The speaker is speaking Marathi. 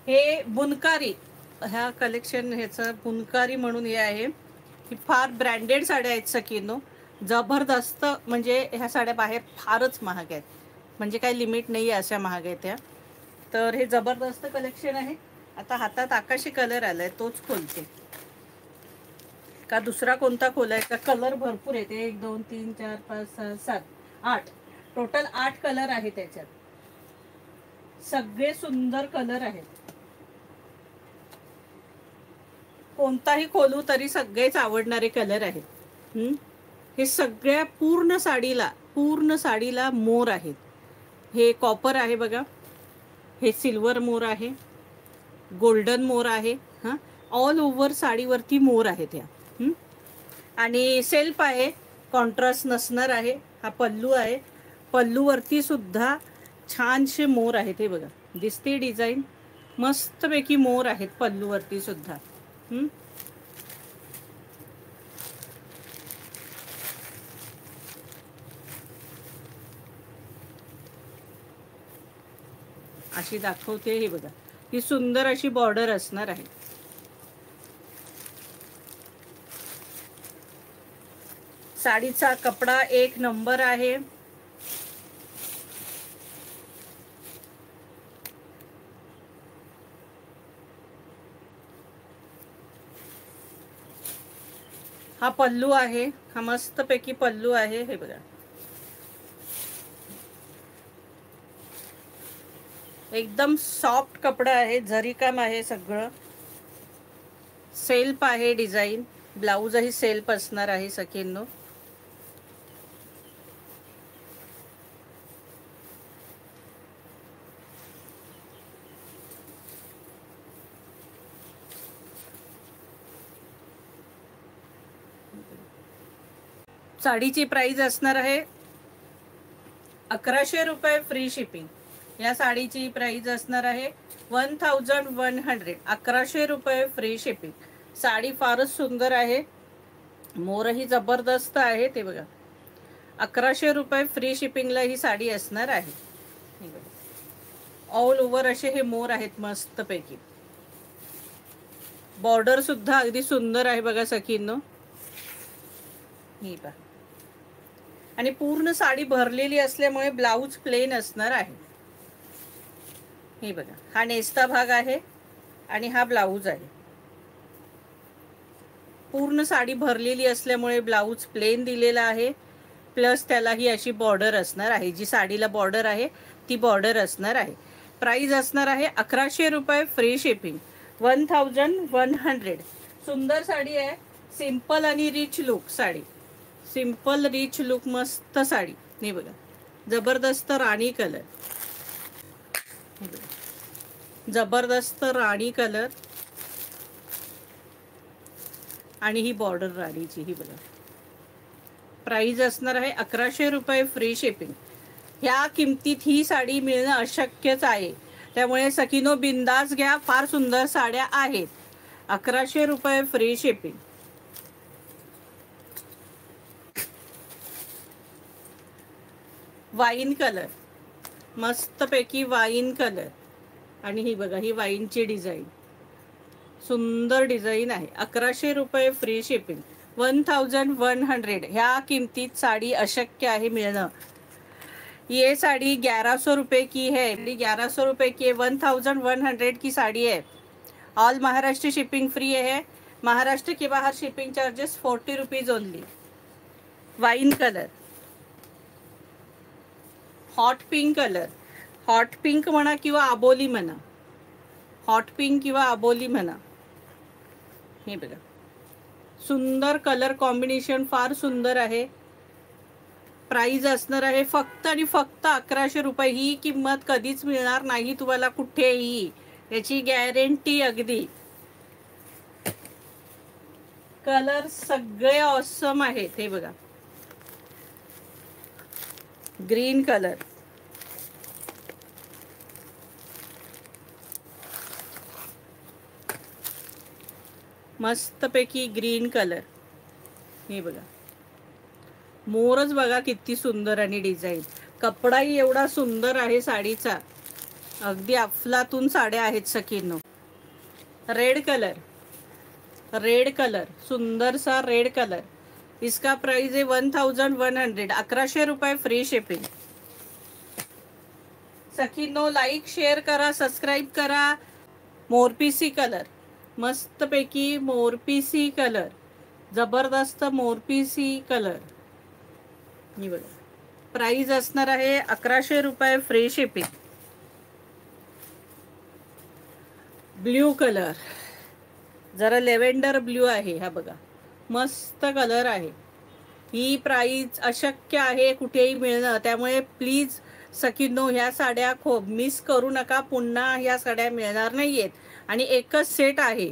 हे बुनकारी, ह्या कलेक्शन ह्याचं बुनकारी म्हणून हे आहे. ही फार ब्रँडेड साड्या आहेत सकीनो, जबरदस्त. म्हणजे ह्या साड्या बाहेर फारच महाग आहेत, म्हणजे काही लिमिट नाही आहे अशा महाग आहेत ह्या. तर हे जबरदस्त कलेक्शन आहे. आता हातात आकाशी कलर आलाय, तोच खोलते का दुसरा कोणता खोलायचा. कलर भरपूर आहेत, 1 2 3 4 5 6 7 8, टोटल 8 कलर आहे त्याच्यात. सगळे सुंदर कलर आहेत. कोणताही खोलू तरी सगळेच आवडणारे कलर आहेत. हे सगळ्या पूर्ण साडीला मोर आहेत. हे कॉपर आहे बघा, हे सिल्वर मोर आहे, गोल्डन मोर आहे. हां, ऑल ओव्हर साडीवरती मोर आहेत ह्या. आणि सेल्फ आहे, कॉन्ट्रास्ट नसणार आहे. हा पल्लू आहे, पल्लूवरती सुद्धा छानसे मोर आहेत. हे बघा, दिसते डिझाईन, मस्तपैकी मोर आहेत पल्लूवरती सुद्धा. अशी दाखवते. हे बघा, ही सुंदर अशी बॉर्डर असणार आहे. साडीचा कपडा 1 नंबर आहे. हा पल्लू आहे, हा मस्तपैकी पल्लू आहे. हे बघा, एकदम सॉफ्ट कपडा आहे, जरी काम आहे सगळं. सेल्फ आहे डिझाईन, ब्लाऊजही सेल्फ असणार आहे सखींनो. साडीची प्राइस असणार आहे 1100 रुपये फ्री शिपिंग. या साडीची प्राइस असणार आहे 1100. 1100 रुपये फ्री शिपिंग. साडी फारच सुंदर आहे, मोरही जबरदस्त आहे. ते बघा, 1100 रुपये फ्री शिपिंगला ही साडी असणार आहे. ऑल ओव्हर असे हे मोर आहेत मस्तपैकी. बॉर्डर सुद्धा अगदी सुंदर आहे बघा सखींनो. ही पहा, आणि पूर्ण साडी भरलेली असल्यामुळे ब्लाऊज प्लेन असणार आहे. हे बघा, हा नेस्ता भाग आहे आणि हा ब्लाऊज आहे. पूर्ण साडी भरलेली असल्यामुळे ब्लाऊज प्लेन दिलेला आहे, प्लस त्याला ही अशी बॉर्डर असणार आहे. जी साडीला बॉर्डर आहे ती बॉर्डर असणार आहे. प्राइस असणार आहे 1100 रुपये फ्री शिपिंग. 1100. सुंदर साडी आहे, सिंपल आणि rich look sari. Simple rich look, मस्त साडी. हे बघा, जबरदस्त राणी कलर. जबरदस्त राणी कलर आणि ही बॉर्डर राणीची. ही बघा, प्राइस असणार आहे 1100 रुपये फ्री शिपिंग. ह्या किमतीत ही साडी मिळणं अशक्यच आहे, त्यामुळे सखीनो बिंदास घ्या. फार सुंदर साड्या आहेत. 1100 रुपये फ्री शिपिंग. वाईन कलर, मस्तपैकी वाईन कलर. आणि ही बघा, ही वाईनची डिझाईन, सुंदर डिझाईन आहे. 1100 रुपये फ्री शिपिंग. 1100. ह्या किमतीत साडी अशक्य आहे मिळणं. ये साड़ी 1100 रुपये की है. 1100 रुपये की 1100 की साड़ी है. ऑल महाराष्ट्र शिपिंग फ्री है. महाराष्ट्र के बाहर shipping charges 40 rupees only. Wine colour, hot pink colour. Hot pink म्हणा किंवा आबोली म्हणा, हॉट पिंक किंवा आबोली म्हणा. हे बघा, सुंदर कलर कॉम्बिनेशन, फार सुंदर आहे. प्राइस असणार आहे फक्त आणि फक्त 1100 रुपये. ही किंमत कधीच मिळणार नाही तुम्हाला कुठेही, याची गॅरंटी अगदी. कलर सगळे ऑसम आहेत. हे बघा, ग्रीन कलर, मस्तपैकी ग्रीन कलर. हे बघा, मोरच बघा किती सुंदर आणि डिझाईन. कपडाही एवढा सुंदर आहे साडीचा. अगदी अफलातून साड्या आहेत सखींनो. रेड कलर, रेड कलर, सुंदर सा रेड कलर. इसका प्राइस है 1100. 1100 रुपये फ्री शिपिंग. सखींनो लाईक शेअर करा, सबस्क्राईब करा. मोरपीसी कलर, मस्तपैकी मोरपीसी कलर, जबरदस्त मोरपीसी कलर. ही बघा, प्राइस असणार आहे 1100 रुपये फ्री शिपिंग. ब्ल्यू कलर, जरा लेव्हेंडर ब्ल्यू आहे. हा बघा, मस्त कलर आहे. ही प्राइस अशक्य आहे कुठेही मिळणं, त्यामुळे प्लीज सखींनो ह्या साड्या मिस करू नका. पुन्हा ह्या साड्या मिळणार नाहीयेत आणि एकच सेट आहे.